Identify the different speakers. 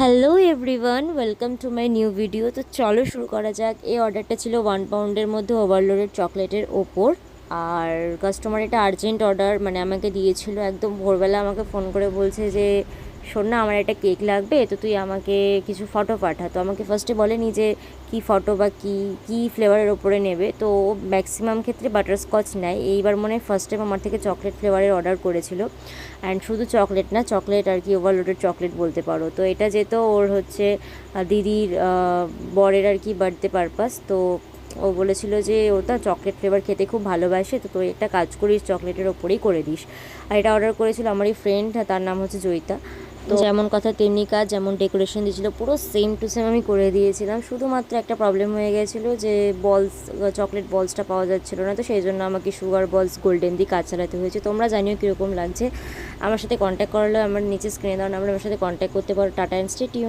Speaker 1: Hello everyone, welcome to my new video. তো চলো শুরু করা যাক। এই অর্ডারটা ছিল 1 পাউন্ডের মধ্যে ওভারলোডেড চকলেটের ওপর। আর কাস্টমার এটা আর্জেন্ট অর্ডার মানে আমাকে দিয়েছিল একদম ভোরবেলা। আমাকে ফোন করে বলছে যে শোন না, আমার একটা কেক লাগবে, তো তুই আমাকে কিছু ফটো পাঠা। তো আমাকে ফার্স্টে বলেনি যে কী ফটো বা কী ফ্লেভারের ওপরে নেবে। তো ম্যাক্সিমাম ক্ষেত্রে বাটারস্কচ নেয়, এইবার মনে হয় ফার্স্ট টাইম আমার থেকে চকলেট ফ্লেভারের অর্ডার করেছিল। অ্যান্ড শুধু চকলেট না, চকলেট আর কি ওভারলোডেড চকলেট বলতে পারো। তো এটা যেত ওর হচ্ছে দিদির বরের আর কি বার্থডে পারপাস। তো ও বলেছিল যে ওটা চকলেট ফ্লেভার খেতে খুব ভালোবাসে, তো তুই একটা কাজ করিস, চকলেটের ওপরেই করে দিস। আর এটা অর্ডার করেছিল আমারই ফ্রেন্ড, তার নাম হচ্ছে জয়িতা। তো যেমন কথা তেমনি কাজ, যেমন ডেকোরেশন দিয়েছিলো পুরো সেম টু সেম আমি করে দিয়েছিলাম। শুধুমাত্র একটা প্রবলেম হয়ে গেছিলো যে বলস, চকলেট বলসটা পাওয়া যাচ্ছিলো না, তো সেই জন্য আমাকে সুগার বলস গোল্ডেন দিয়ে কাজ চালাতে হয়েছে। তোমরা জানিও কীরকম লাগছে। আমার সাথে কন্ট্যাক্ট করলে আমার নিচে স্ক্রিনে দেওয়া নাম্বার, আমার সাথে কন্ট্যাক্ট করতে পারো। Tata and stay tune.